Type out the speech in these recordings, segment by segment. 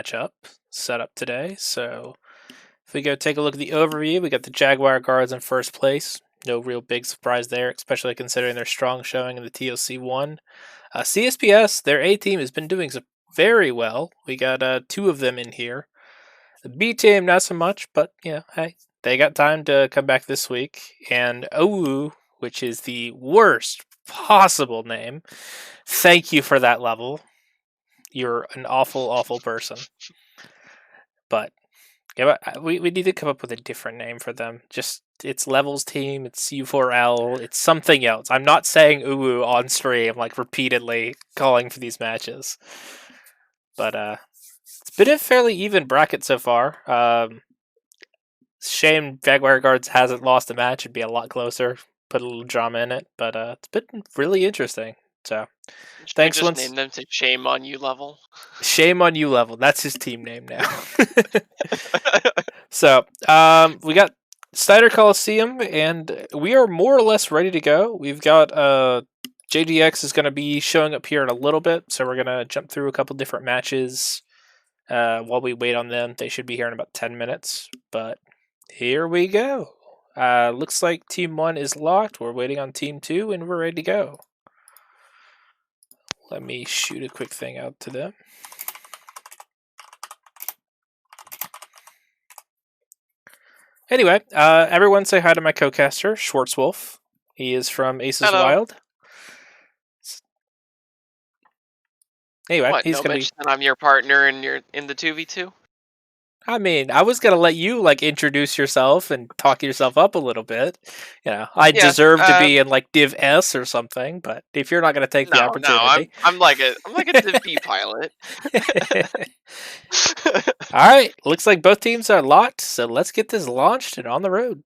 matchup set up today. So if we go take a look at the overview, we got the Jaguar guards in first place. No real big surprise there, especially considering their strong showing in the TOC1. CSPS, their A team has been doing very well. We got two of them in here. The B team, not so much, but yeah, hey, they got time to come back this week. And OU, which is the worst possible name, thank you for that level. You're an awful, awful person. But yeah, we need to come up with a different name for them. Just it's Levels team, it's U4L, it's something else. I'm not saying UU on stream, like repeatedly calling for these matches. But it's been a fairly even bracket so far. Shame Jaguar Guards hasn't lost a match. It'd be a lot closer. Put a little drama in it, but it's been really interesting. So thanks just name them to Shame on You Level. Shame on You Level. That's his team name now. So we got Snyder Coliseum, and we are more or less ready to go. We've got JDX is going to be showing up here in a little bit, so we're going to jump through a couple different matches while we wait on them. They should be here in about 10 minutes, but here we go. Looks like Team 1 is locked. We're waiting on Team 2, and we're ready to go. Let me shoot a quick thing out to them. Anyway, everyone say hi to my co-caster, Schwartzwolf. He is from Aces Hello. Wild. Anyway, what, he's no gonna mention that I'm your partner and you're in the 2v2? I mean, I was gonna let you like introduce yourself and talk yourself up a little bit. You know, I deserve to be in like Div S or something, but if you're not gonna take the opportunity, I'm like a Div B pilot. All right, looks like both teams are locked, so let's get this launched and on the road.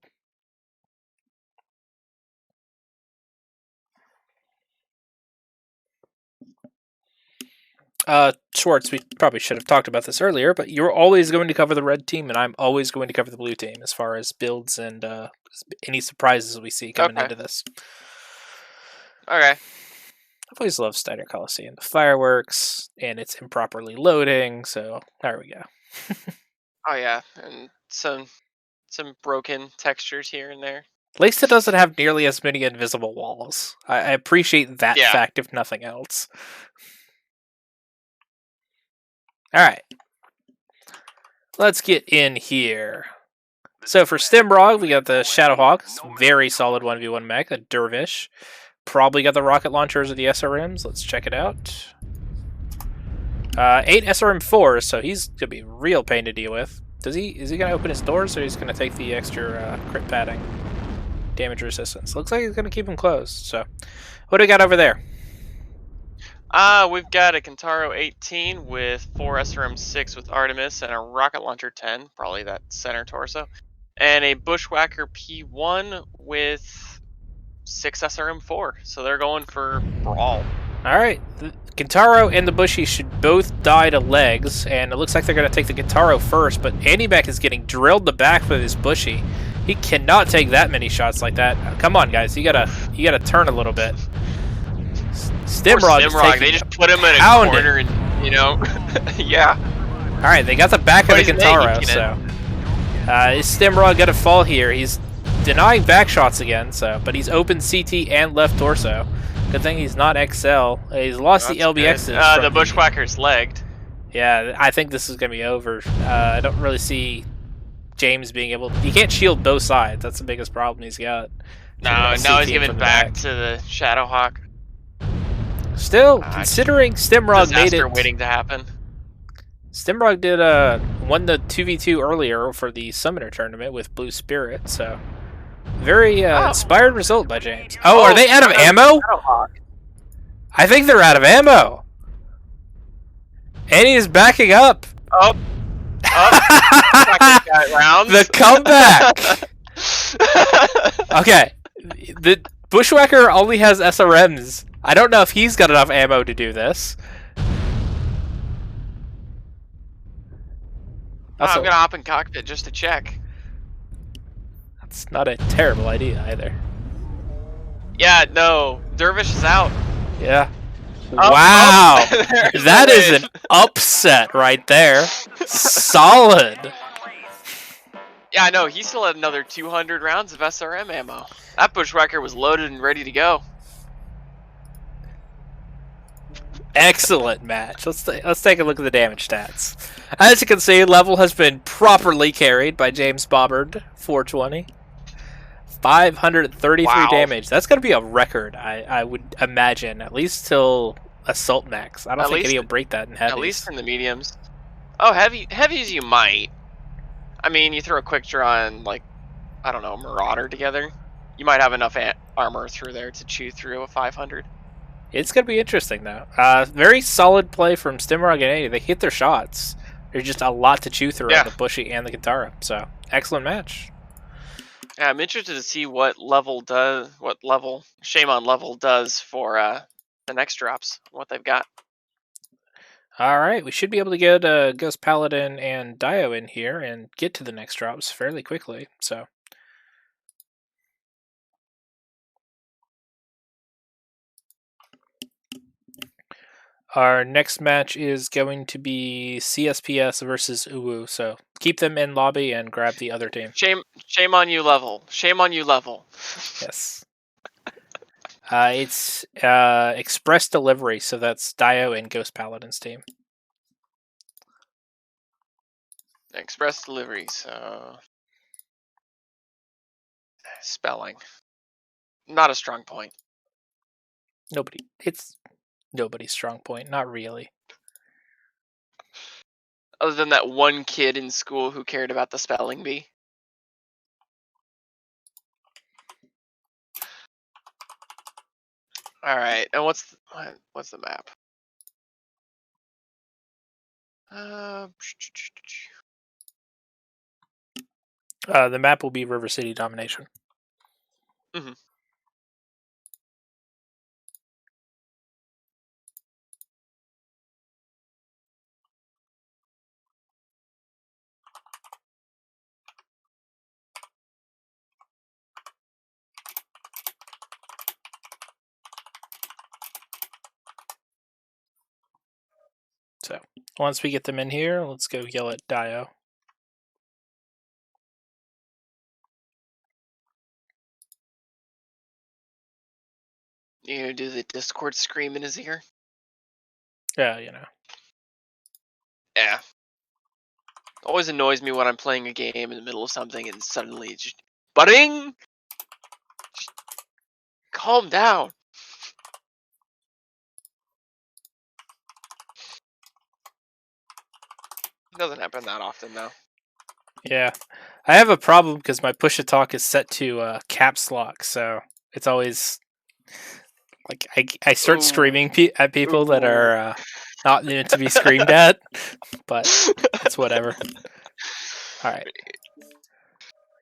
Schwartz, we probably should have talked about this earlier, but you're always going to cover the red team, and I'm always going to cover the blue team as far as builds and any surprises we see coming into this. Okay. I've always loved Steiner Coliseum. The fireworks, and it's improperly loading, so there we go. Oh yeah, and some broken textures here and there. At least it doesn't have nearly as many invisible walls. I appreciate that fact, if nothing else. Alright. Let's get in here. So for Stimrog, we got the Shadowhawk. Very solid 1v1 mech. A Dervish. Probably got the rocket launchers or the SRMs. Let's check it out. 8 SRM4s, so he's going to be a real pain to deal with. Is he going to open his doors, or he's going to take the extra crit padding? Damage resistance. Looks like he's going to keep him closed. So, what do we got over there? We've got a Kentaro 18 with 4 SRM6 with Artemis and a rocket launcher 10, probably that center torso, and a Bushwhacker P1 with 6 SRM4. So they're going for Brawl. All right, the Kentaro and the Bushy should both die to legs, and it looks like they're going to take the Kentaro first. But Andyback is getting drilled in the back with his Bushy. He cannot take that many shots like that. Come on, guys, you gotta turn a little bit. Stimrog, they just put him in a corner and, you know, yeah. Alright, they got the back of the Kentaro, so... is Stimrog gonna fall here? He's denying back shots again, so, but he's open CT and left torso. Good thing he's not XL. He's lost the LBXs. The Bushwhacker's legged. Yeah, I think this is gonna be over. I don't really see James being able... He can't shield both sides. That's the biggest problem he's got. No, now he's giving back to the Shadowhawk. Still, considering Stimrog made it... waiting to happen. Stimrog did won the 2v2 earlier for the Summoner tournament with Blue Spirit, so... Very inspired result by James. Oh, are they out of ammo? I think they're out of ammo! And he's backing up! Up! Rounds. The comeback! Okay, the Bushwhacker only has SRMs. I don't know if he's got enough ammo to do this. I'm gonna hop in cockpit just to check. That's not a terrible idea either. Yeah, no. Dervish is out. Yeah. Wow, There's the that is an win. upset right there. Solid. Yeah, I know. He still had another 200 rounds of SRM ammo. That bushwhacker was loaded and ready to go. Excellent match. Let's take a look at the damage stats. As you can see, level has been properly carried by James Bobbard, 420. 533 Wow. damage. That's going to be a record, I would imagine, at least till Assault Max. I don't At think any least, will break that in at least heavies. in the mediums. Oh, heavies you might. I mean, you throw a quick draw and like I don't know, Marauder together. You might have enough armor through there to chew through a 500. It's going to be interesting, though. Very solid play from Stimrog and 80. They hit their shots. There's just a lot to chew through on Yeah. the Bushy and the Katara. So, excellent match. Yeah, I'm interested to see what Shame on level does for the next drops, what they've got. All right, we should be able to get Ghost Paladin and Dio in here and get to the next drops fairly quickly. So, our next match is going to be CSPS versus Uwu. So, keep them in lobby and grab the other team. Shame on you level. Shame on you level. Yes. It's express delivery, so that's Dio and Ghost Paladin's team. Express delivery, so spelling. Not a strong point. It's nobody's strong point, not really. Other than that one kid in school who cared about the spelling bee. All right, and what's the map? The map will be River City Domination. Mm-hmm. So once we get them in here, let's go yell at Dio. You gonna do the Discord scream in his ear? Yeah, you know. Yeah. Always annoys me when I'm playing a game in the middle of something and suddenly it's just budding. Calm down. It doesn't happen that often though. Yeah, I have a problem because my push to talk is set to caps lock, so it's always like I start screaming at people that are not meant to be screamed at, but it's whatever. All right,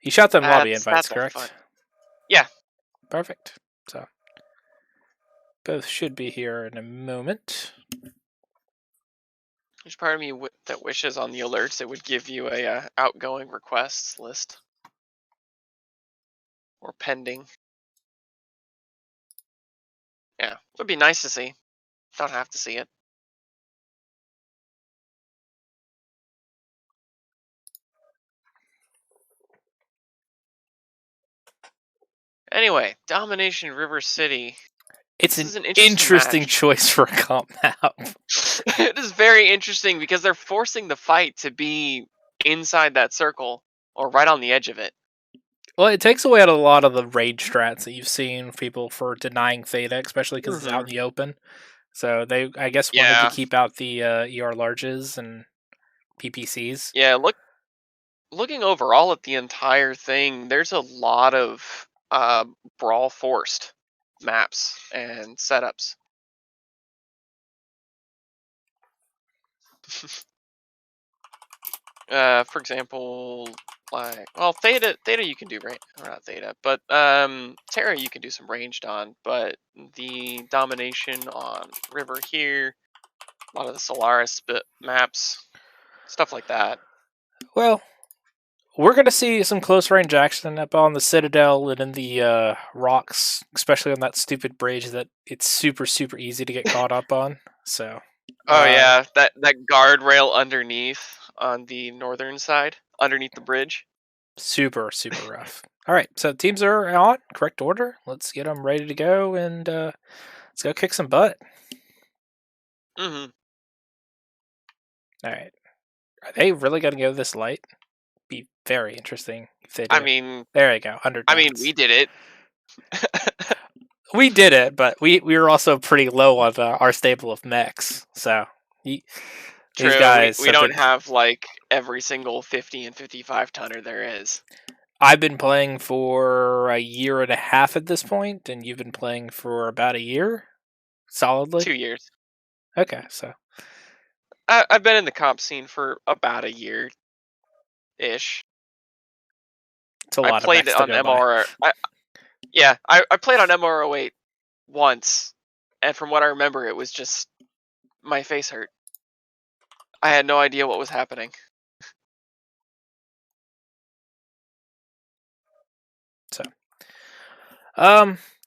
you shot them lobby invites, That's a fun. correct? Yeah. Perfect. So both should be here in a moment. There's part of me that wishes on the alerts it would give you a outgoing requests list or pending. Yeah, would be nice to see. Don't have to see it. Anyway, Domination River City. It's This an is an interesting match. choice for a comp map. It is very interesting because they're forcing the fight to be inside that circle or right on the edge of it. Well, it takes away a lot of the rage strats that you've seen people for denying Theta, especially because it's out in the open. So they, I guess, wanted to Yeah. keep out the ER larges and PPCs. Yeah, looking overall at the entire thing, there's a lot of brawl forced maps and setups. For example, like Theta you can do right, or not Theta, but Terra you can do some ranged on, but the domination on river here, a lot of the Solaris maps, stuff like that. Well, we're going to see some close range action up on the Citadel and in the rocks, especially on that stupid bridge that it's super, super easy to get caught up on. So, Oh yeah, that guardrail underneath on the northern side, underneath the bridge. super, super rough. All right, so teams are on correct order. Let's get them ready to go and let's go kick some butt. Mm-hmm. All right, are they really going to go this light? Be very interesting if they do. I mean, there you go, 100 points. we did it. We did it, but we were also pretty low on our stable of mechs. So these True, guys, we don't have like every single 50 and 55 tonner there is. I've been playing for a year and a half at this point, and you've been playing for about a year, solidly. 2 years. Okay, so I've been in the comp scene for about a year, ish. it's a lot I of played mechs on to go by. I played on MR08 once, and from what I remember, it was just my face hurt. I had no idea what was happening. So,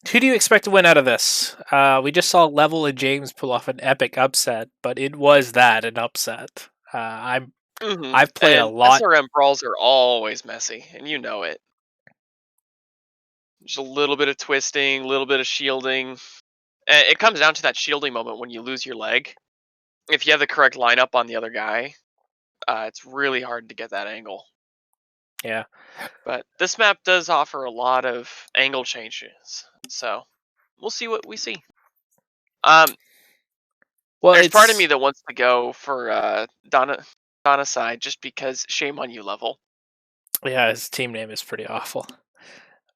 who do you expect to win out of this? We just saw Level and James pull off an epic upset, but it was an upset. I've played a lot. SRM brawls are always messy, and you know it. Just a little bit of twisting, a little bit of shielding. It comes down to that shielding moment when you lose your leg. If you have the correct lineup on the other guy, it's really hard to get that angle. Yeah. But this map does offer a lot of angle changes, so we'll see what we see. Well, there's part of me that wants to go for Donna's side just because shame on you, Level. Yeah, his team name is pretty awful.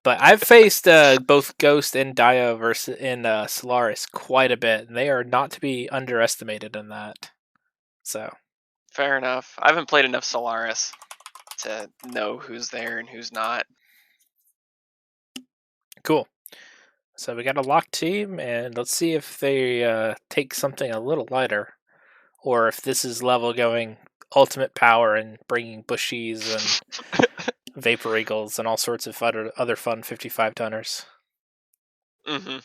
But I've faced both Ghost and Dio in Solaris quite a bit, and they are not to be underestimated in that. So fair enough. I haven't played enough Solaris to know who's there and who's not. Cool. So we got a locked team, and let's see if they take something a little lighter, or if this is Level going ultimate power and bringing Bushies and Vapor Eagles and all sorts of other fun 55 tonners. Mm-hmm.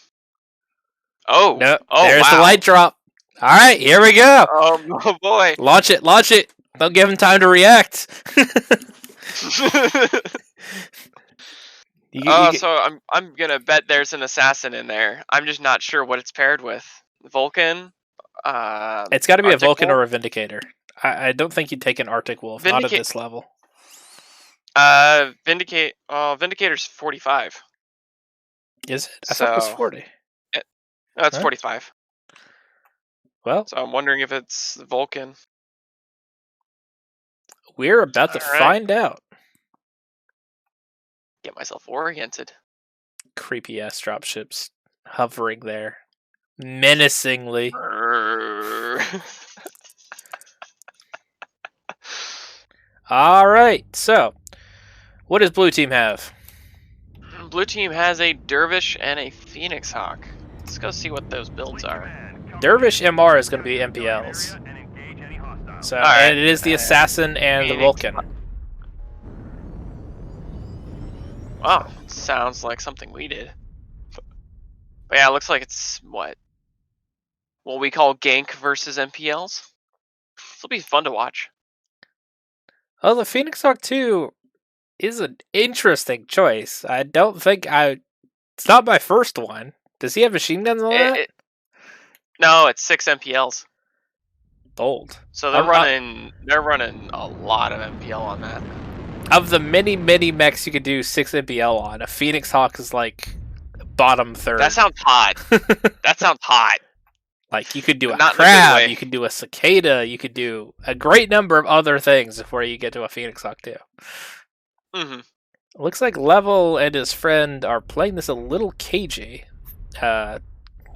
Oh, no, oh, there's wow. the light drop. All right, here we go. Oh boy! Launch it! Don't give him time to react. So I'm gonna bet there's an assassin in there. I'm just not sure what it's paired with. Vulcan. It's got to be Arctic a Vulcan Wolf? or a Vindicator. I don't think you'd take an Arctic Wolf, not at this level. Vindicator's 45. Is it? I thought it was 40. No, it's 45. Well, so I'm wondering if it's Vulcan. We're about to find out. Get myself oriented. Creepy ass dropships hovering there, menacingly. All right, so what does blue team have? Blue team has a Dervish and a Phoenix Hawk. Let's go see what those builds are. Dervish MR is going to be MPLs. So and it is the assassin and the Vulcan. Wow, sounds like something we did. But yeah, it looks like it's what we call gank versus MPLs. This will be fun to watch. Oh, the Phoenix Hawk 2 is an interesting choice. I don't think it's not my first one. Does he have machine guns on that? No, it's 6 MPLs. Bold. So they're running a lot of MPL on that. Of the many mechs you could do 6 MPL on, a Phoenix Hawk is like bottom third. That sounds hot. That sounds hot. Like you could do a crab, you could do a cicada, you could do a great number of other things before you get to a Phoenix Hawk too. Mm-hmm. Looks like Level and his friend are playing this a little cagey. Long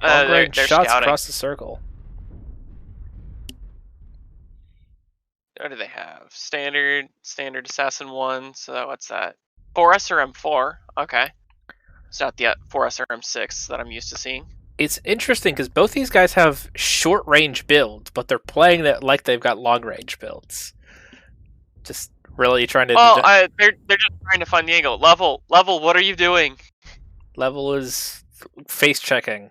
range shots scouting across the circle. What do they have? Standard assassin 1. So what's that? 4S or M4. Okay. It's not the 4S or M6 that I'm used to seeing. It's interesting because both these guys have short range builds, but they're playing that like they've got long range builds. Just Really, you trying to Well, they're just trying to find the angle. Level, what are you doing? level is face checking.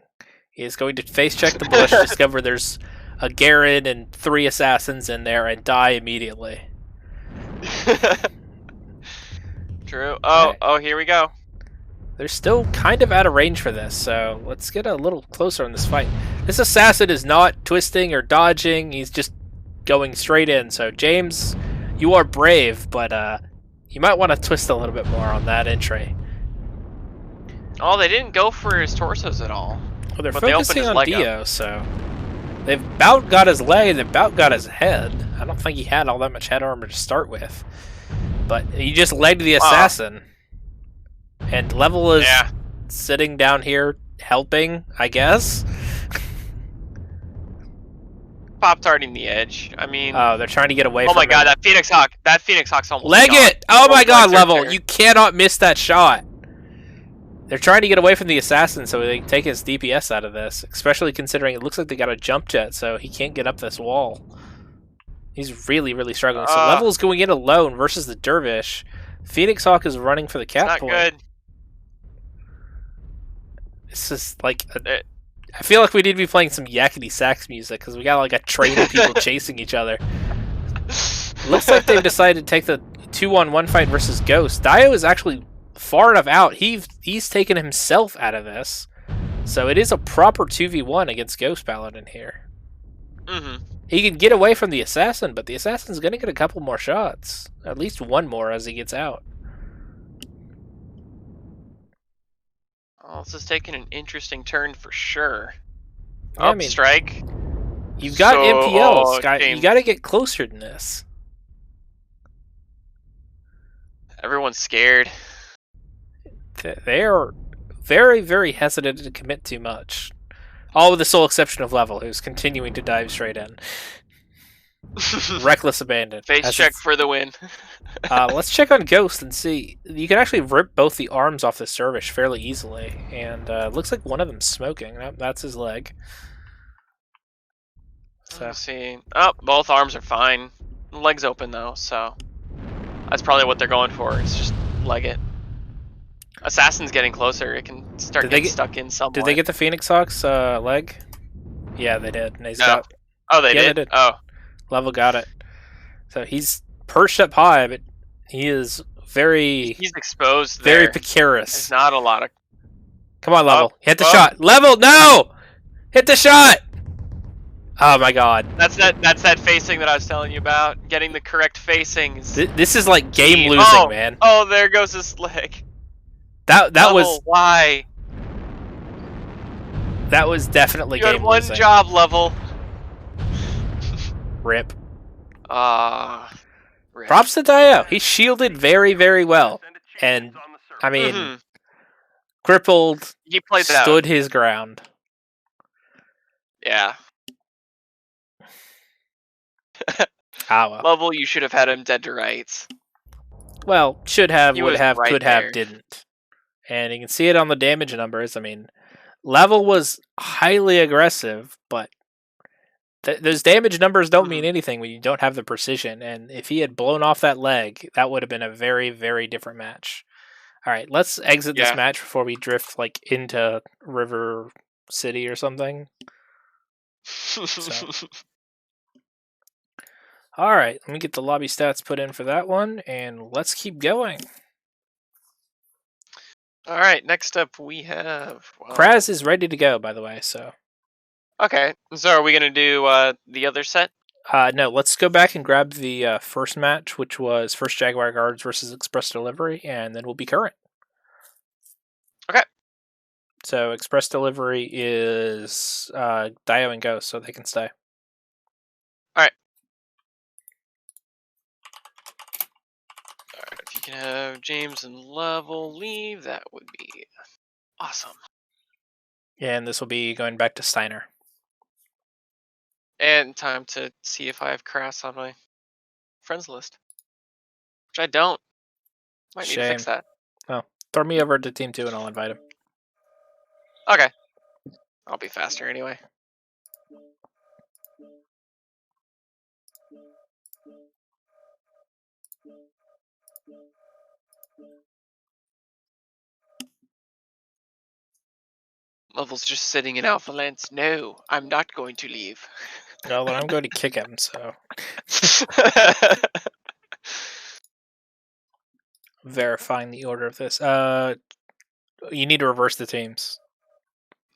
He is going to face check the bush, discover there's a Garen and 3 assassins in there, and die immediately. True. Alright. Oh, here we go. They're still kind of out of range for this, so let's get a little closer in this fight. This assassin is not twisting or dodging, he's just going straight in. So James, you are brave, but you might want to twist a little bit more on that entry. Oh, they didn't go for his torsos at all. Well, they're But they opened focusing his on leg Dio, so they've about got his leg, they've about got his head. I don't think he had all that much head armor to start with. But he just legged the assassin. And Level is sitting down here helping, I guess. Pop-tarting the edge. I mean... Oh, they're trying to get away from Oh my god, him. that Phoenix Hawk. That Phoenix Hawk's almost Leg gone. it! Oh my god, Level! There. You cannot miss that shot! They're trying to get away from the assassin so they can take his DPS out of this. Especially considering it looks like they got a jump jet, so he can't get up this wall. He's really, really struggling. So Level is going in alone versus the Dervish. Phoenix Hawk is running for the cap point. Not good. This is like... I feel like we need to be playing some yakety sax music because we got like a train of people chasing each other. Looks like they've decided to take the 2-on-1 fight versus Ghost. Dio is actually far enough out. He's taken himself out of this. So it is a proper 2v1 against Ghost Paladin here. Mm-hmm. He can get away from the assassin, but the assassin's going to get a couple more shots. At least one more as he gets out. Oh, this is taking an interesting turn for sure. Yeah, I mean, strike. You've got MPLs. You got to get closer than this. Everyone's scared. They are very, very hesitant to commit too much. All with the sole exception of Level, who's continuing to dive straight in. Reckless abandon. Face check for the win. Let's check on Ghost and see. You can actually rip both the arms off the Dervish fairly easily. And looks like one of them's smoking. Nope, that's his leg. So. Let's see. Oh, both arms are fine. Leg's open though, so that's probably what they're going for. It's just leg it. Assassin's getting closer. It can start getting stuck in somewhere. Did they get the Phoenix Hawk's leg? Yeah, they did. And he's got... Oh, they did? Oh. Level got it. So he's perched up high, but he is very... He's exposed very there. precarious. There's not a lot of... Come on, Level. Hit the shot. Level, no! Hit the shot! Oh my god. That's that facing that I was telling you about. Getting the correct facing. This is like game losing, man. Oh, there goes his leg. That was... Why? That was definitely game losing. You had one job, Level. Rip. Rip. Props to Dio. He shielded very, very well. And, I mean, crippled, he played stood his ground. Yeah. Well. Level, you should have had him dead to rights. Well, should have, would have, right could have, didn't. And you can see it on the damage numbers. I mean, Level was highly aggressive, but those damage numbers don't mean anything when you don't have the precision. And if he had blown off that leg, that would have been a very, very different match. All right, let's exit this match before we drift like into River City or something. So. All right, let me get the lobby stats put in for that one, and let's keep going. All right, next up we have... Kraz is ready to go, by the way, so... Okay, so are we going to do the other set? No, let's go back and grab the first match, which was First Jaguar Guards versus Express Delivery, and then we'll be current. Okay. So Express Delivery is Dio and Ghost, so they can stay. Alright. Alright, if you can have James and Level leave, that would be awesome. Yeah, and this will be going back to Steiner. And time to see if I have Crass on my friends list. Which I don't. Might need to fix that. Oh, throw me over to Team 2 and I'll invite him. Okay. I'll be faster anyway. Level's just sitting in Alpha Lance. No, I'm not going to leave. Well, then I'm going to kick him, so. Verifying the order of this. You need to reverse the teams.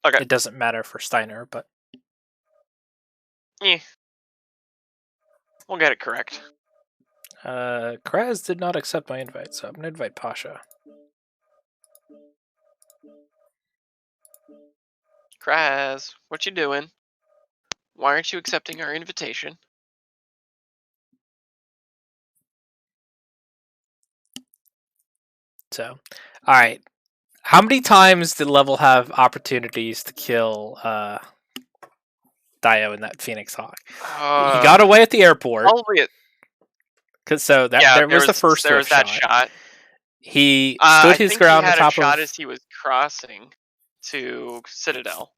Okay. It doesn't matter for Steiner, but. Yeah. We'll get it correct. Kraz did not accept my invite, so I'm going to invite Pasha. Kraz, what you doing? Why aren't you accepting our invitation? So, alright. How many times did Level have opportunities to kill Dio in that Phoenix Hawk? He got away at the airport. Probably it. So there was the first there was that shot. shot. He stood his ground on top he had a shot of. as he was crossing to Citadel.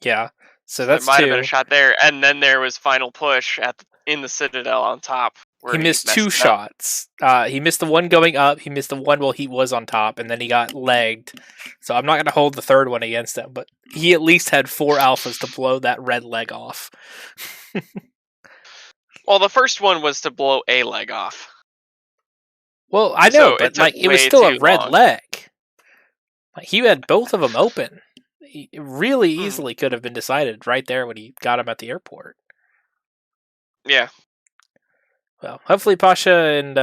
Yeah, so There that's might have two. been a shot there, and then there was final push in the Citadel on top. Where He missed two up. shots. He missed the one going up. He missed the one while he was on top, and then he got legged. So I'm not going to hold the third one against him, but he at least had 4 alphas to blow that red leg off. Well, the first one was to blow a leg off. Well, I know, So but like it was still a red leg. Like, he had both of them open. It really easily could have been decided right there when he got him at the airport. Yeah. Well, hopefully Pasha and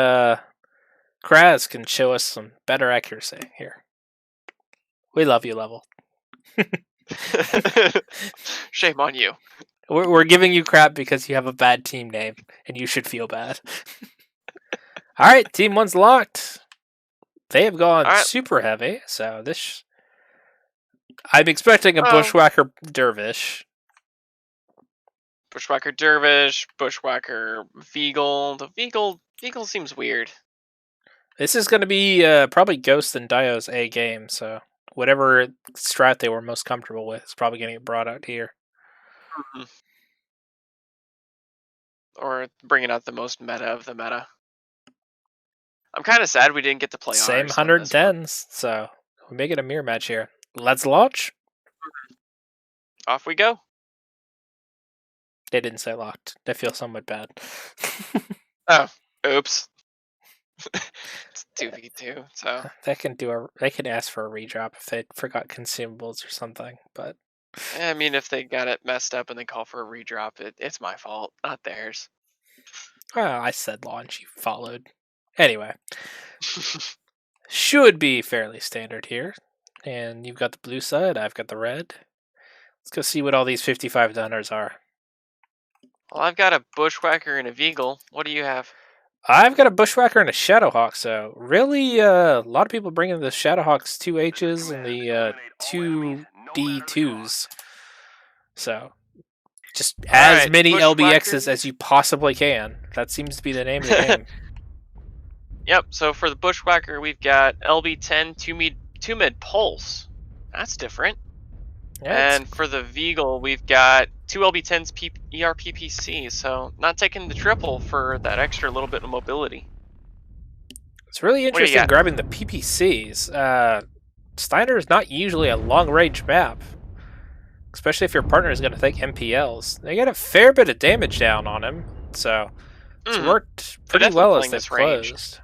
Kraz can show us some better accuracy here. We love you, Level. Shame on you. We're giving you crap because you have a bad team name, and you should feel bad. All right, Team 1's locked. They have gone super heavy, so this... I'm expecting a Bushwhacker Dervish. Bushwhacker Dervish, Bushwhacker Veagle. The Veagle seems weird. This is going to be probably Ghost and Dio's A game, so whatever strat they were most comfortable with is probably going to get brought out here. Mm-hmm. Or bringing out the most meta of the meta. I'm kind of sad we didn't get to play Same 110s, so we make it a mirror match here. Let's launch. Off we go. They didn't say locked. I feel somewhat bad. Oh, oops. It's 2v2, so they can ask for a redrop if they forgot consumables or something, but I mean, if they got it messed up and they call for a redrop, it's my fault, not theirs. Well, I said launch, you followed. Anyway. Should be fairly standard here. And you've got the blue side, I've got the red. Let's go see what all these 55 donors are. Well, I've got a Bushwhacker and a Veagle. What do you have? I've got a Bushwhacker and a Shadowhawk, so really a lot of people bringing the Shadowhawk's 2Hs and the 2D2s. So just as many LBXs as you possibly can. That seems to be the name of the game. Yep, so for the Bushwhacker, we've got LB10 2 mid pulse. That's different. Yeah, and for the Veagle, we've got 2 LB10s ERPPC, so not taking the triple for that extra little bit of mobility. It's really interesting grabbing the PPCs. Steiner is not usually a long-range map, especially if your partner is going to take MPLs. They get a fair bit of damage down on him, so it's worked pretty well as they've closed.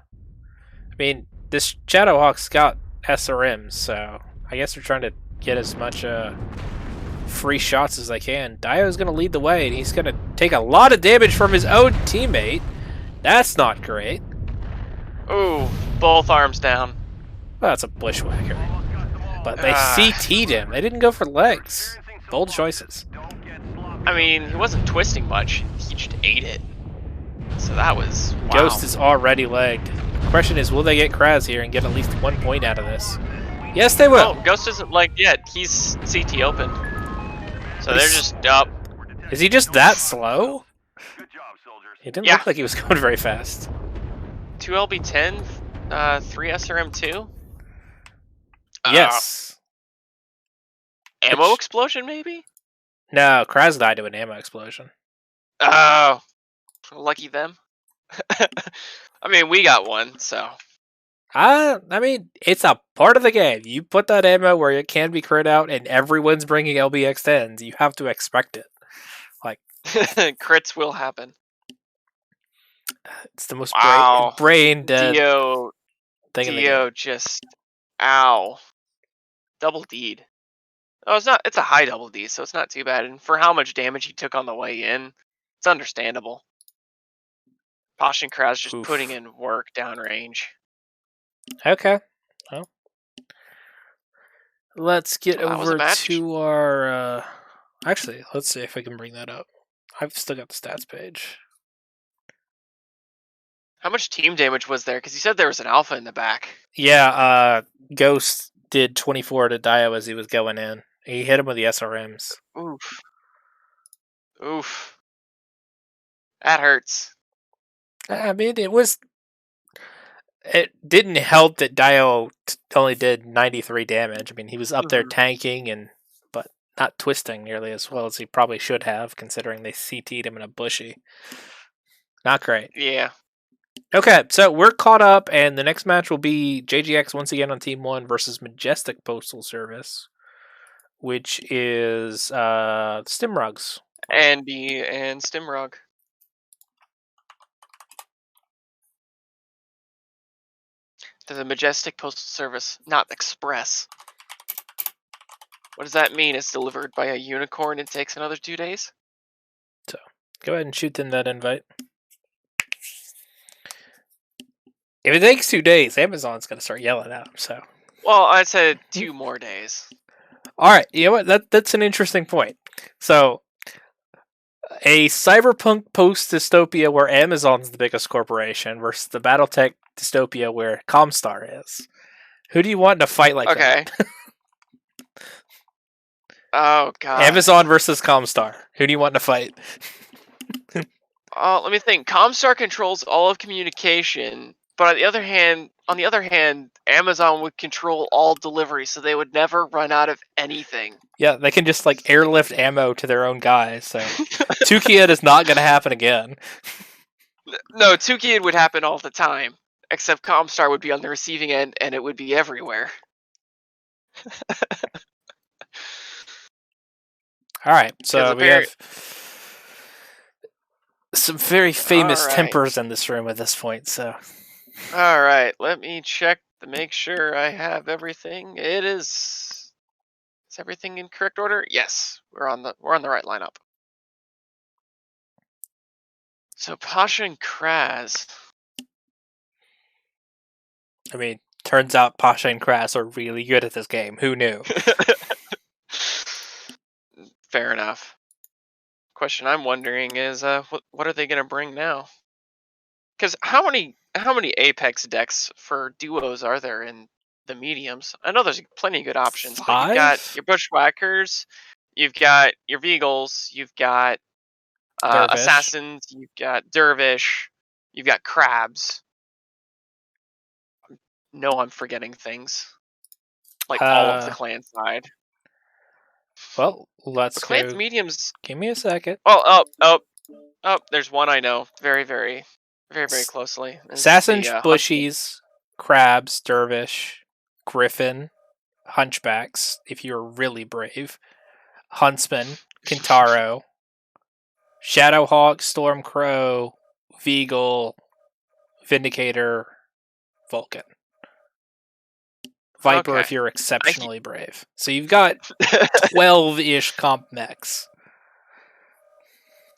I mean, this Shadowhawk's got SRMs, so I guess they're trying to get as much free shots as they can. Dio's going to lead the way, and he's going to take a lot of damage from his own teammate. That's not great. Ooh, both arms down. Well, that's a Bushwhacker. But they CT'd him. They didn't go for legs. Bold choices. I mean, he wasn't twisting much. He just ate it. So that was... Wow. Ghost is already legged. The question is, will they get Kraz here and get at least 1 point out of this? Yes, they will. Oh, Ghost isn't legged yet. He's CT opened. So they're just up. Is he just that slow? It didn't look like he was going very fast. 2 LB10, 3 SRM2. Yes. Ammo explosion, maybe? No, Kraz died to an ammo explosion. Oh, lucky them. I mean, we got one, so. I mean, it's a part of the game. You put that ammo where it can be crit out, and everyone's bringing LBX10s. You have to expect it. Like, Crits will happen. it's the most Wow. brain dead Dio thing in the game. Dio just ow. Double D'd. Oh, it's not. It's a high double D, so it's not too bad. And for how much damage he took on the way in, it's understandable. Posh and Kraz just putting Oof. in work downrange. Okay. Well, let's get Well, that was a over match. to our. Actually, let's see if I can bring that up. I've still got the stats page. How much team damage was there? Because you said there was an alpha in the back. Yeah, Ghost did 24 to Dio as he was going in. He hit him with the SRMs. Oof. Oof. That hurts. I mean, it didn't help that Dio only did 93 damage. I mean, he was up there tanking but not twisting nearly as well as he probably should have, considering they CT'd him in a bushy. Not great. Yeah. Okay, so we're caught up, and the next match will be JGX once again on Team 1 versus Majestic Postal Service, which is Stimrugs. And Stimrog. To the Majestic Postal Service, not Express. What does that mean? It's delivered by a unicorn and takes another 2 days? So, go ahead and shoot them that invite. If it takes 2 days, Amazon's going to start yelling at them, so. Well, I said 2 more days. Alright, you know what? That's an interesting point. So, a cyberpunk post-dystopia where Amazon's the biggest corporation versus the Battletech dystopia where Comstar is. Who do you want in a fight like that? Oh, God. Amazon versus Comstar. Who do you want in a fight? Let me think. Comstar controls all of communication, but on the other hand, Amazon would control all delivery, so they would never run out of anything. Yeah, they can just like airlift ammo to their own guys. So Tukiyad is not going to happen again. No, Tukiyad would happen all the time, except Comstar would be on the receiving end, and it would be everywhere. All right, so we have some very famous tempers in this room at this point. So, all right, let me check to make sure I have everything. Is everything in correct order? Yes, we're on the right lineup. So Pasha and Kraz. I mean, turns out Pasha and Kraz are really good at this game. Who knew? Fair enough. Question I'm wondering is, what are they gonna bring now? Because how many Apex decks for duos are there in the mediums? I know there's plenty of good options, but you've got your Bushwhackers, you've got your Beagles, you've got Assassins, you've got Dervish, you've got Crabs. No, I'm forgetting things. Like all of the clan side. Well, let's go. Clan's mediums. Give me a second. Oh, there's one I know very, very, very, very closely. Assassin, Bushies, Crabs, Dervish, Griffin, Hunchbacks, if you're really brave, Huntsman, Kintaro, Shadowhawk, Stormcrow, Veagle, Vindicator, Vulcan. Viper if you're exceptionally brave. So you've got 12-ish comp mechs.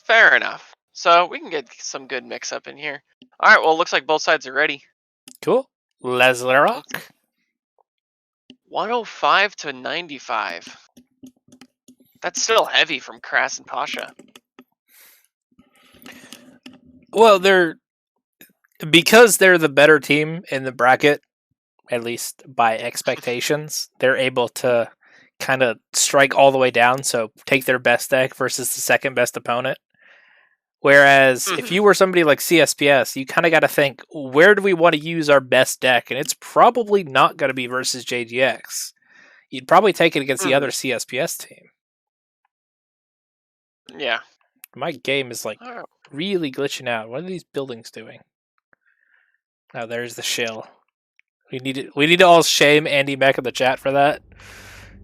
Fair enough. So we can get some good mix up in here. All right, well, it looks like both sides are ready. Cool. Let's rock. 105 to 95. That's still heavy from Kras and Pasha. Well, because they're the better team in the bracket, at least by expectations, they're able to kind of strike all the way down, so take their best deck versus the second best opponent. Whereas if you were somebody like CSPS, you kind of got to think, where do we want to use our best deck? And it's probably not going to be versus JGX. You'd probably take it against the other CSPS team. Yeah. My game is like really glitching out. What are these buildings doing? Oh, there's the shill. We need to all shame Andy Mech in the chat for that.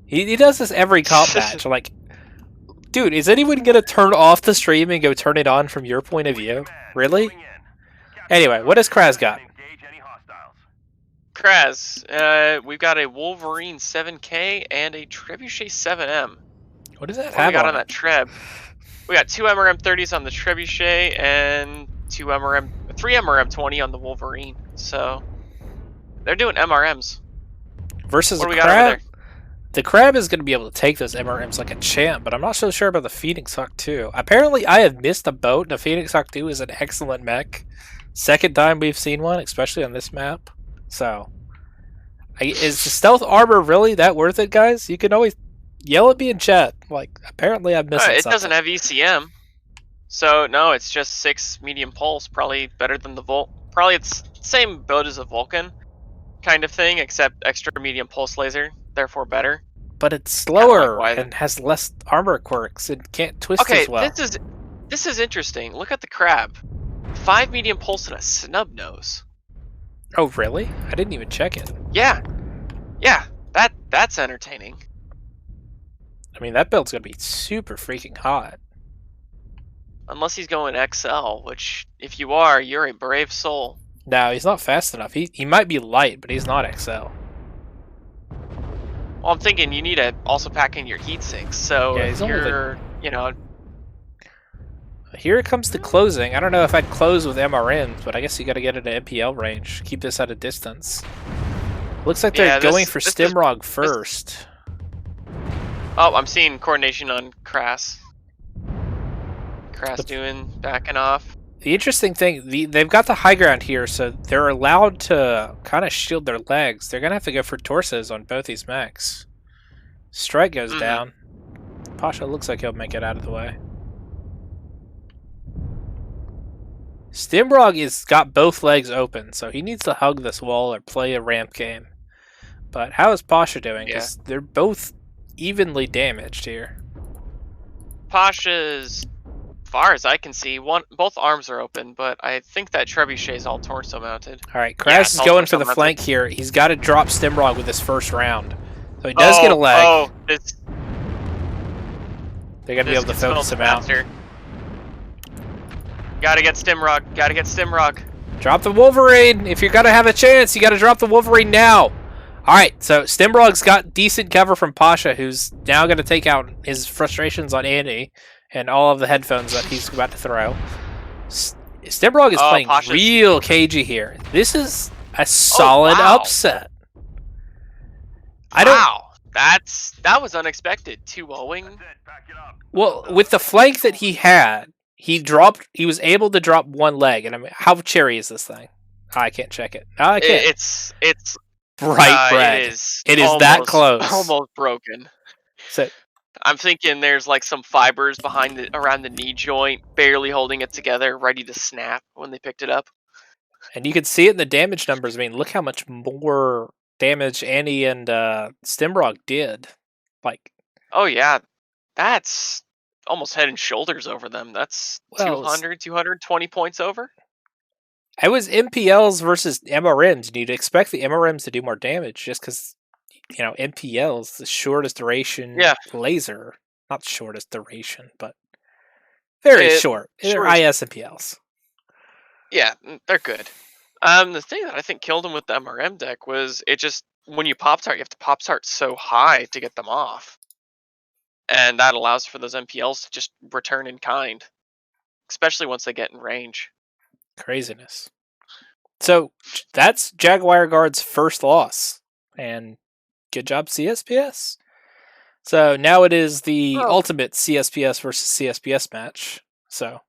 He does this every comp match. I'm like, dude, is anyone gonna turn off the stream and go turn it on from your point of view? Really? Anyway, what does Kraz got? Kraz, we've got a Wolverine 7K and a Trebuchet 7M. What does that What do we have got on on it? that Treb? We got 2 MRM30s on the Trebuchet and 3 MRM20 on the Wolverine. So they're doing MRMs. Versus What a do we got over crab? there? The crab is going to be able to take those MRMs like a champ, but I'm not so sure about the Phoenix Hawk 2. Apparently, I have missed a boat, and the Phoenix Hawk 2 is an excellent mech. Second time we've seen one, especially on this map. So, is the stealth armor really that worth it, guys? You can always yell at me in chat. Like, apparently I'm missing It something. doesn't have ECM. So no, it's just 6 medium pulse. Probably better than the Volt. Probably it's same build as a Vulcan kind of thing, except extra medium pulse laser. Therefore better. But it's Kind of like slower why. and has less armor quirks and can't twist Okay, as well. this is interesting. Look at the crab. 5 medium pulse and a snub nose. Oh, really? I didn't even check it. Yeah, that's entertaining. I mean, that build's going to be super freaking hot. Unless he's going XL, which if you are, you're a brave soul. No, he's not fast enough. He might be light, but he's not XL. Well, I'm thinking you need to also pack in your heat sinks. So Yeah, if he's only you're, Here comes the closing. I don't know if I'd close with MRNs, but I guess you got to get into MPL range. Keep this at a distance. Looks like they're going for Stimrog first. Oh, I'm seeing coordination on Kras. Kras backing off. The interesting thing, they've got the high ground here, so they're allowed to kind of shield their legs. They're going to have to go for torsos on both these mechs. Strike goes down. Pasha looks like he'll make it out of the way. Stimrog is got both legs open, so he needs to hug this wall or play a ramp game. But how is Pasha doing? Because they're both evenly damaged here. Pasha's, far as I can see, both arms are open, but I think that Trebuchet is all torso mounted. All right, Kras is going for the flank here. He's got to drop Stimrog with his first round, so he does get a leg. Oh, they're gonna be able to focus him out. Gotta get Stimrog. Gotta get Stimrog. Drop the Wolverine. If you're gonna have a chance, you gotta drop the Wolverine now. All right, so Stimrog's got decent cover from Pasha, who's now gonna take out his frustrations on Andy and all of the headphones that he's about to throw. Stimrog is playing real cagey here. This is a solid upset. Wow, that was unexpected. 2-0ing. Well, with the flank that he had, he was able to drop one leg, and I mean, how cherry is this thing? I can't check it. No, I can't. It's bright red. It is that close. Almost broken. So I'm thinking there's like some fibers around the knee joint, barely holding it together, ready to snap when they picked it up. And you can see it in the damage numbers. I mean, look how much more damage Annie and Stimrog did. Like, oh yeah, that's almost head and shoulders over them. That's 220 points over. It was MPLs versus MRMs, and you'd expect the MRMs to do more damage just because, you know, MPLs, the shortest duration laser. Not shortest duration, but very short. They're IS MPLs. Yeah, they're good. The thing that I think killed him with the MRM deck was it just, when you pop start, you have to pop start so high to get them off. And that allows for those MPLs to just return in kind, especially once they get in range. Craziness. So that's Jaguar Guard's first loss, and good job CSPS. So now it is the ultimate CSPS versus CSPS match. So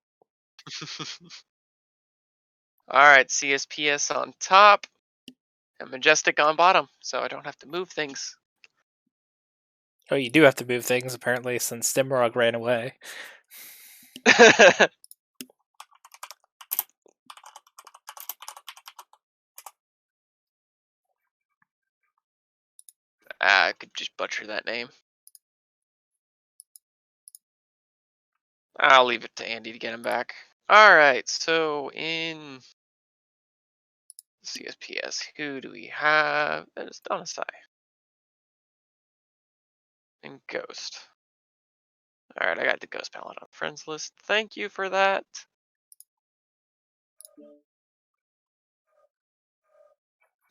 all right, CSPS on top and Majestic on bottom, so I don't have to move things. Oh, you do have to move things apparently since Stimrog ran away. I could just butcher that name. I'll leave it to Andy to get him back. All right, so in CSPS. Who do we have? That is Donasai. And Ghost. Alright, I got the Ghost palette on the friends list. Thank you for that.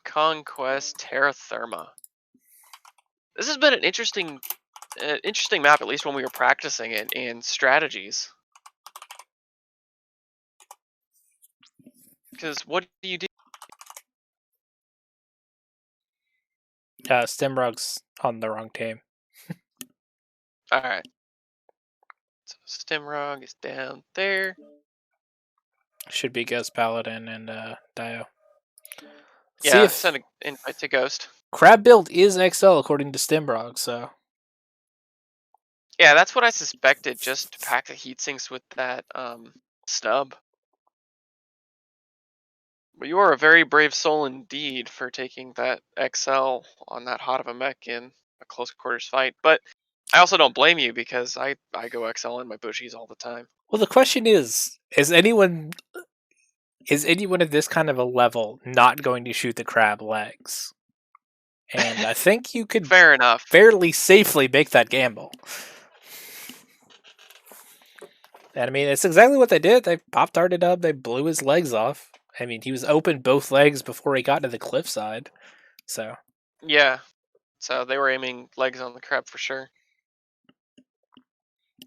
Conquest Terra THERMA. This has been an interesting map, at least when we were practicing it in strategies. Because what do you do? Stimrog's on the wrong team. Alright. So Stimrog is down there. Should be Ghost Paladin and Dio. See Yeah, if send an invite to Ghost. Crab build is XL according to Stimrog, so Yeah, that's what I suspected, just to pack the heat sinks with that snub. But you are a very brave soul indeed for taking that XL on that hot of a mech in a close quarters fight. But I also don't blame you because I go XL in my bushies all the time. well the question is anyone at this kind of a level not going to shoot the crab legs? And I think you could Fair enough. fairly safely make that gamble. And I mean, it's exactly what they did. They pop-tarted up, they blew his legs off. I mean, he was open both legs before he got to the cliffside. So, Yeah. So they were aiming legs on the crab for sure.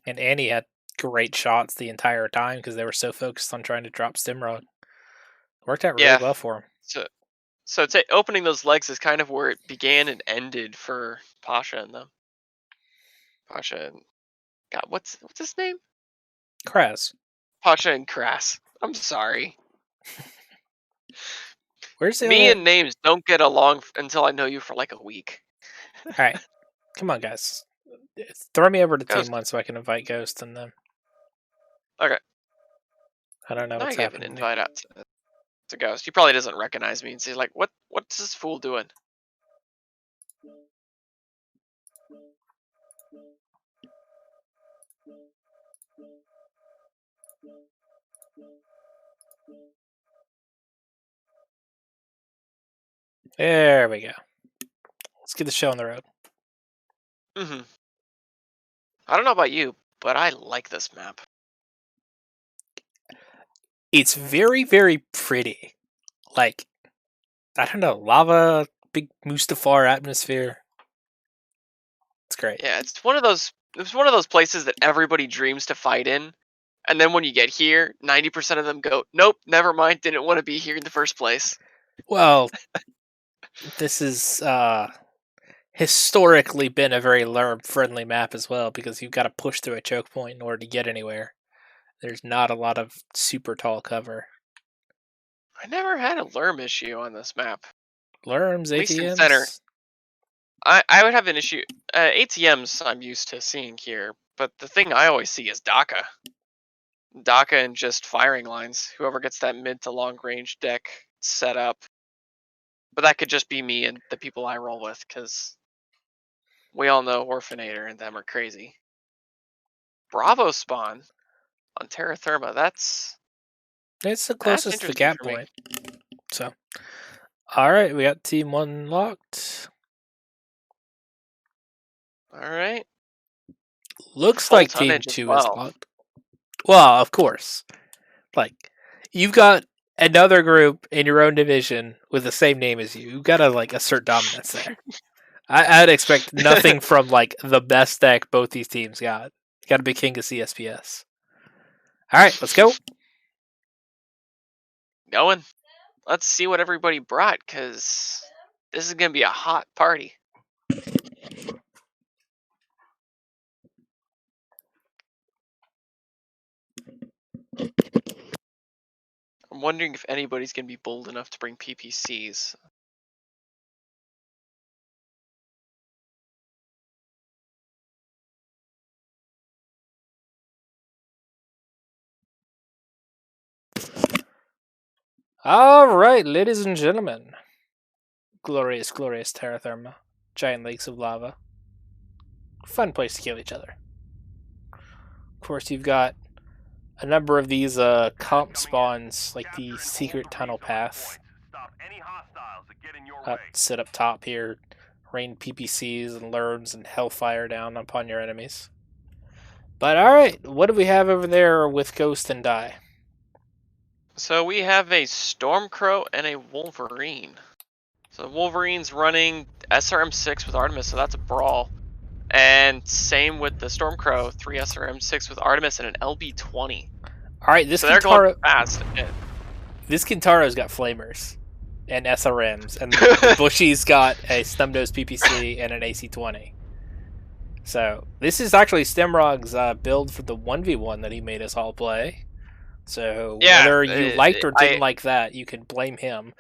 and Annie had great shots the entire time because they were so focused on trying to drop Stimrod. Worked out really Yeah. well for him. So opening those legs is kind of where it began and ended for Pasha and them. Pasha and God, what's his name? Kraz. Pasha and Kras. I'm sorry. Where's the Me other... and names don't get along until I know you for like a week. Alright. Come on, guys. Throw me over to Ghost. Team 1 so I can invite Ghost and them. Okay. I don't know Now I what's gave an happening. invite out to Ghost. He probably doesn't recognize me and he's like, what's this fool doing? There we go. Let's get the show on the road. Mm-hmm. I don't know about you, but I like this map. It's very, very pretty. Like, I don't know, lava, big Mustafar atmosphere. It's great. Yeah, it's one of those places that everybody dreams to fight in. And then when you get here, 90% of them go, nope, never mind, didn't want to be here in the first place. Well, this is historically been a very LERB-friendly map as well, because you've got to push through a choke point in order to get anywhere. There's not a lot of super tall cover. I never had a Lerm issue on this map. LERMs, At least in center. ATMs? I would have an issue. ATMs I'm used to seeing here, but the thing I always see is DACA. DACA and just firing lines. Whoever gets that mid to long range deck set up. But that could just be me and the people I roll with, because we all know Orphanator and them are crazy. Bravo spawn on Terra THERMA. That's It's the closest to the interesting gap for me. point. So, alright, we got Team 1 locked. Alright. Looks Full like Team tonnage as 2 is well. locked. Well, of course. Like, you've got another group in your own division with the same name as you. You've got to, like, assert dominance there. I'd expect nothing from, like, the best deck both these teams got. Got to be king of CSPS. Alright, let's go. Going. Let's see what everybody brought, because this is going to be a hot party. I'm wondering if anybody's going to be bold enough to bring PPCs. Alright, ladies and gentlemen. Glorious, glorious Terra THERMA. Giant lakes of lava. Fun place to kill each other. Of course, you've got a number of these comp spawns, like the secret tunnel path, Sit up top here, rain PPCs and lurms and hellfire down upon your enemies. But alright, what do we have over there with Ghost and Die? So we have a Stormcrow and a Wolverine. So Wolverine's running SRM6 with Artemis, so that's a Brawl. And same with the Stormcrow, 3 SRM6 with Artemis and an LB20. Alright, this So they're going Kintaro, fast. this Kintaro's got flamers and SRMs, and the Bushy's got a Stumnose PPC and an AC-20. So this is actually Stemrog's build for the 1v1 that he made us all play. So Yeah, whether you liked or didn't like that, you can blame him.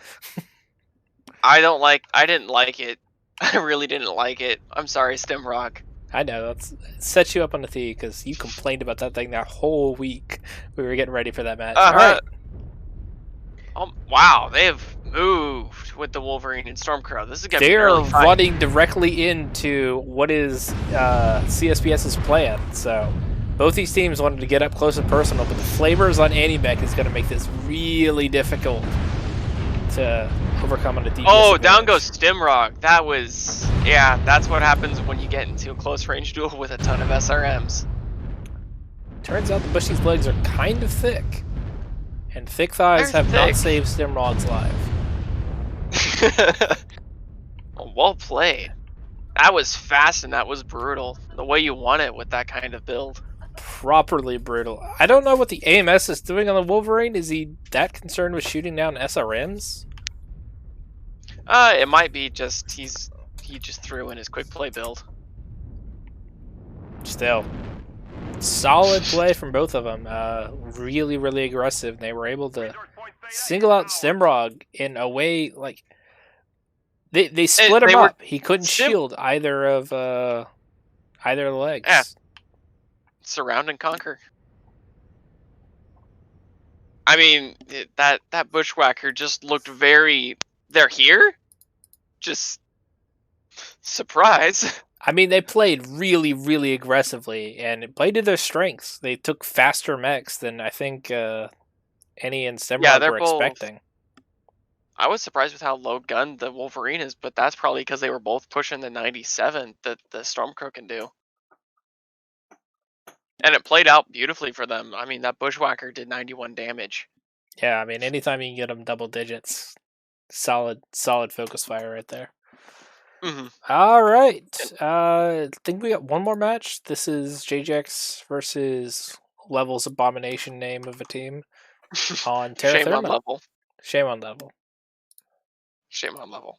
I didn't like it. I really didn't like it. I'm sorry, Stemrog. I know, it sets you up on the tee because you complained about that thing that whole week we were getting ready for that match. All right. Wow, they have moved with the Wolverine and Stormcrow. This is gonna be really fun. They're running directly into what is CSPS's plan. So both these teams wanted to get up close and personal, but the flavors on Animech is going to make this really difficult to overcome on the DPS. Oh, down goes Stemrog. That was, yeah, that's what happens when you get into a close range duel with a ton of SRMs. Turns out the Bushy's legs are kind of thick. And thick thighs have not saved Stemrog's life. Well played. That was fast and that was brutal. The way you want it with that kind of build. Properly brutal. I don't know what the AMS is doing on the Wolverine. Is he that concerned with shooting down SRMs? It might be just he just threw in his quick play build. Still. Solid play from both of them. Really, really aggressive. They were able to single out Stemrog in a way like they split him up. He couldn't shield either of the legs. Yeah. Surround and conquer. I mean, that bushwhacker just looked very. They're here. Just surprise. I mean, they played really, really aggressively, and it played to their strengths. They took faster mechs than I think Annie and Stemrog were expecting. I was surprised with how low gunned the Wolverine is, but that's probably because they were both pushing the 97 that the Stormcrow can do. And it played out beautifully for them. I mean, that bushwhacker did 91 damage. Yeah, I mean, anytime you can get them double digits, solid focus fire right there. Mm-hmm. All right. I think we got one more match. This is JJX versus Level's abomination name of a team on TERRA. Shame on Level. Shame on Level. Shame on Level.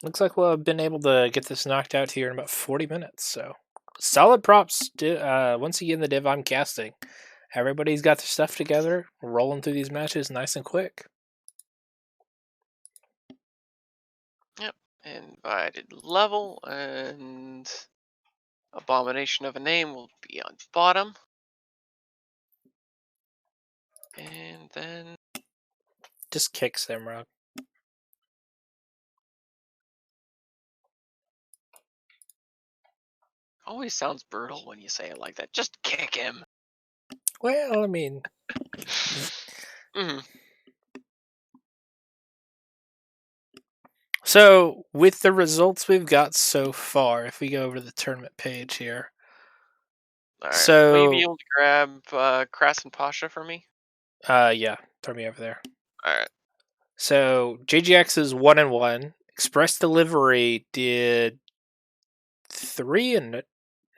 Looks like we'll have been able to get this knocked out here in about 40 minutes. So solid props. Once again, the div I'm casting. Everybody's got their stuff together, rolling through these matches nice and quick. Yep. Invited Level and Abomination of a Name will be on bottom. And then just kicks them, Rob. Always sounds brutal when you say it like that. Just kick him. Well, I mean. Mm-hmm. So, with the results we've got so far, if we go over to the tournament page here. All right. So, will you be able to grab Kras and Pasha for me? Yeah. Throw me over there. All right. So, JGX is 1-1. Express Delivery did 3 and...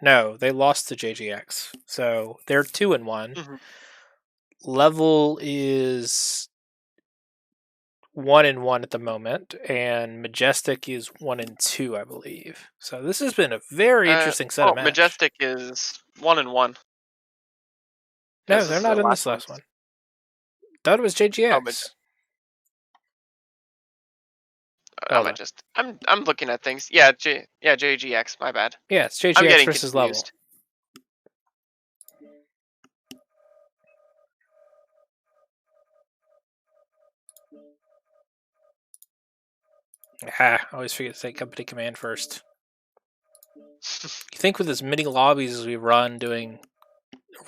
No, they lost to JGX. So, they're 2-1. Mm-hmm. Level is 1-1 at the moment, and Majestic is 1-2, I believe. So this has been a very interesting set of matches. Majestic is 1-1. No, they're not in this last one. Thought it was JGX. I'm looking at things. Yeah, JGX. My bad. Yeah, it's JGX versus Level. I always forget to say company command first. You think with as many lobbies as we run doing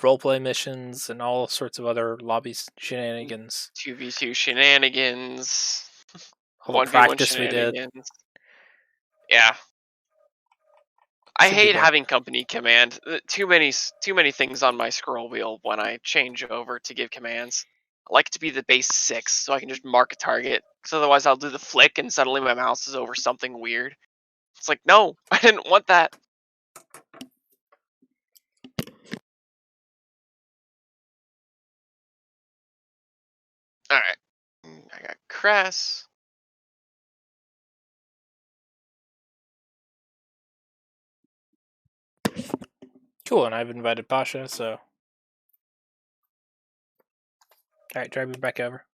roleplay missions and all sorts of other lobby shenanigans. 2v2 shenanigans. All the 1v1 practice we did. shenanigans. Yeah. I Should be hate good. having company command. Too many things on my scroll wheel when I change over to give commands. I like it to be the base 6 so I can just mark a target. Because otherwise I'll do the flick and suddenly my mouse is over something weird. It's like, no, I didn't want that. Alright. I got Cress. Cool, and I've invited Pasha, so. Alright, drive me back over.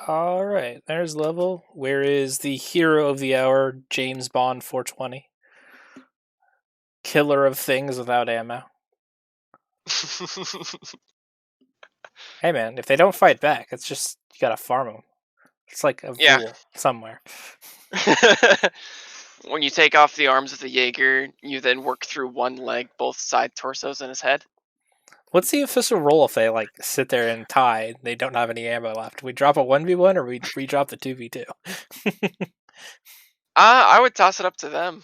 Alright, there's level. Where is the hero of the hour, James Bond 420? Killer of things without ammo. Hey man, if they don't fight back, it's just, you gotta farm them. It's like a fool somewhere. When you take off the arms of the Jaeger, you then work through one leg, both side torsos, and his head. What's the official role if they like sit there and tie? They don't have any ammo left. We drop a 1v1 or we drop the 2v2? I would toss it up to them.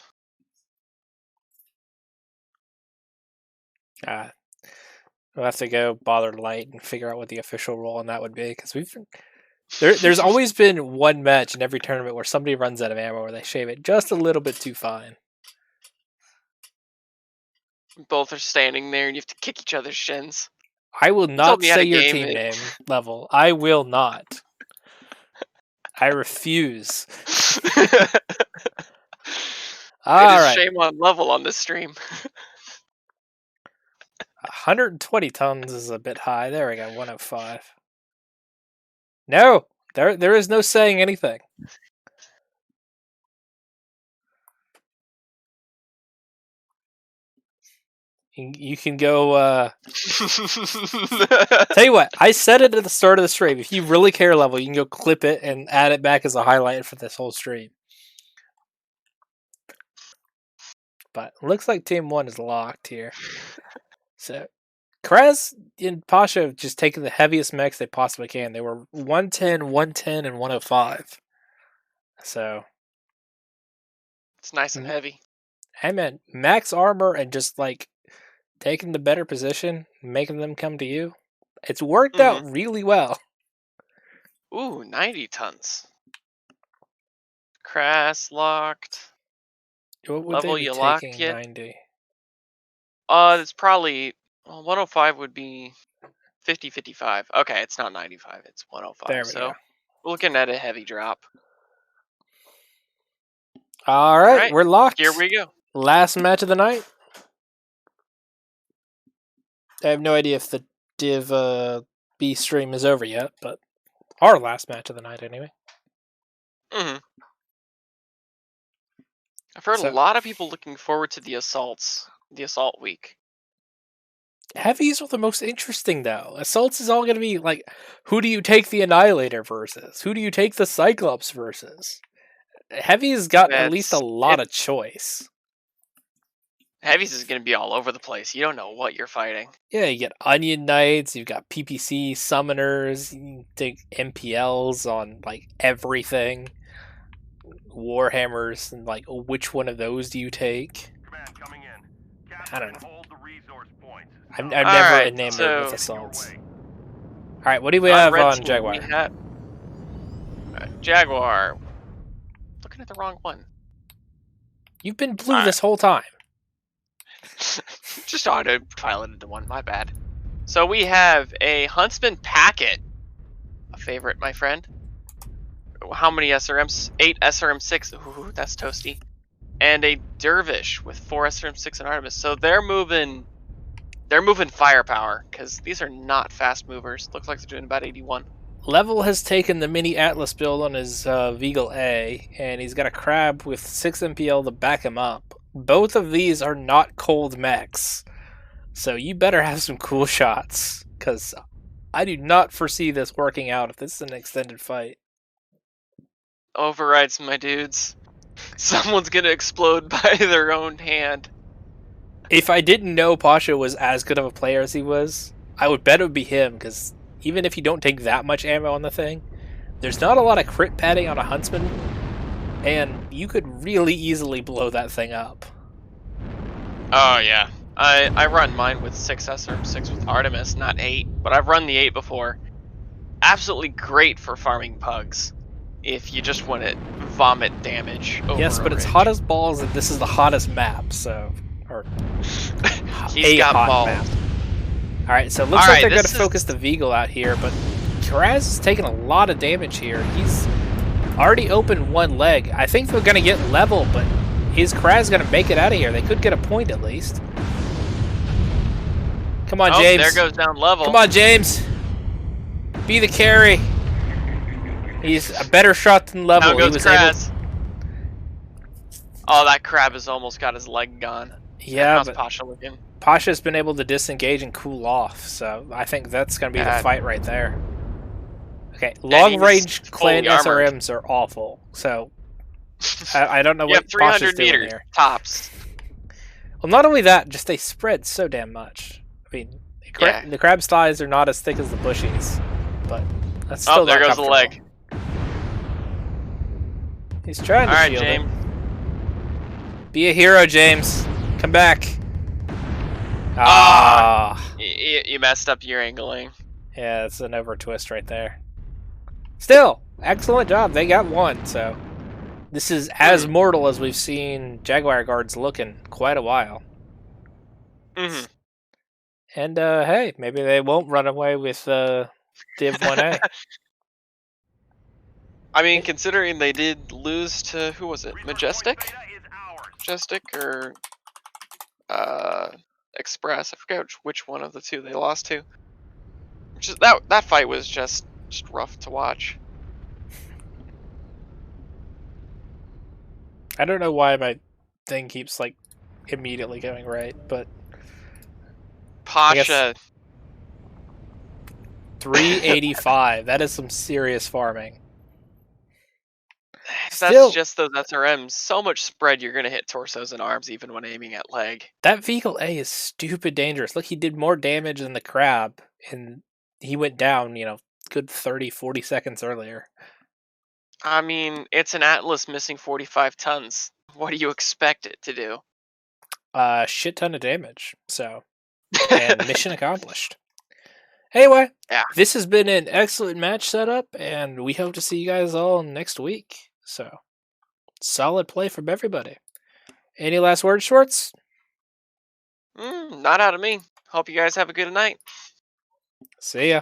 We'll have to go bother Light and figure out what the official role on that would be, because there's always been one match in every tournament where somebody runs out of ammo or they shave it just a little bit too fine. Both are standing there and you have to kick each other's shins. I will not say your team name level. I will not. I refuse. It is shame on level on this stream. 120 tons is a bit high. There we go, 105. No, there is no saying anything. You can go. Tell you what, I said it at the start of the stream. If you really care level, you can go clip it and add it back as a highlight for this whole stream. But it looks like Team 1 is locked here. So, Krez and Pasha have just taken the heaviest mechs they possibly can. They were 110, 110, and 105. So. It's nice and heavy. Hey man, max armor and just like taking the better position, making them come to you. It's worked out really well. Ooh, 90 tons. Crass locked. What would level they be you taking locked yet? 90? It's probably 105 would be 50-55. Okay, it's not 95, it's 105. There we so go. We're looking at a heavy drop. All right, we're locked. Here we go. Last match of the night. I have no idea if the Div B stream is over yet, but our last match of the night anyway. I've heard a lot of people looking forward to the assaults, the assault week. Heavies are the most interesting though. Assaults is all going to be like, who do you take the Annihilator versus? Who do you take the Cyclops versus? Heavy's got at least a lot of choice. Heavies is going to be all over the place. You don't know what you're fighting. Yeah, you get Onion Knights, you've got PPC Summoners, you take MPLs on like everything. Warhammers, and like which one of those do you take? I don't know. I've never enamored with assaults. Alright, what do we have on Jaguar? Jaguar. Looking at the wrong one. You've been blue this whole time. Just auto-piloted to one, my bad. So we have a Huntsman Packet. A favorite, my friend. How many SRMs? 8 SRM6. Ooh, that's toasty. and a Dervish with 4 SRM6 and Artemis. So they're moving firepower, because these are not fast movers. Looks like they're doing about 81. Level has taken the mini Atlas build on his Veagle A, and he's got a Crab with 6 MPL to back him up. Both of these are not cold mechs, so you better have some cool shots, because I do not foresee this working out if this is an extended fight. Overrides, my dudes. Someone's gonna explode by their own hand. If I didn't know Pasha was as good of a player as he was, I would bet it would be him, because even if you don't take that much ammo on the thing, there's not a lot of crit padding on a Huntsman, and you could really easily blow that thing up. Oh yeah, I run mine with 6 SRM6 with Artemis, not 8, but I've run the 8 before. Absolutely great for farming pugs, if you just want to vomit damage over Yes, but it's ridge. hot as balls, and this is the hottest map, so... Or He's got hot balls. map. Alright, so it looks like they're going to focus the Veagle out here, but Kraz is taking a lot of damage here. He's already opened one leg. I think they're going to get level, but is Kraz going to make it out of here? They could get a point at least. Come on, James. There goes down level. Come on, James. Be the carry. He's a better shot than level. Down goes Kraz. Oh, that Crab has almost got his leg gone. Yeah, how's Pasha looking? Pasha's been able to disengage and cool off, so I think that's going to be the fight right there. Okay, long-range clan SRMs are awful, so I don't know what 300 Pasha's doing meters here. tops. Well, not only that, just they spread so damn much. I mean, the Crab's thighs are not as thick as the bushies, but that's still there goes the leg. He's trying to shield James. it. Be a hero, James. Come back. You messed up your angling. Yeah, it's an over twist right there. Still, excellent job. They got one, so this is as mortal as we've seen Jaguar guards look in quite a while. Mm-hmm. And hey, maybe they won't run away with Div 1A. I mean, considering they did lose to, who was it? Majestic or Express? I forget which one of the two they lost to. That fight was just rough to watch. I don't know why my thing keeps like immediately going right, but Pasha 385. That is some serious farming. That's just those SRMs. So much spread, you're gonna hit torsos and arms even when aiming at leg. That Veagle A is stupid dangerous. Look, he did more damage than the Crab, and he went down, good 30, 40 seconds earlier. I mean, it's an Atlas missing 45 tons. What do you expect it to do? Shit ton of damage. So, and mission accomplished. Anyway, this has been an excellent match setup, and we hope to see you guys all next week. So, solid play from everybody. Any last words, Schwartz? Not out of me. Hope you guys have a good night. See ya.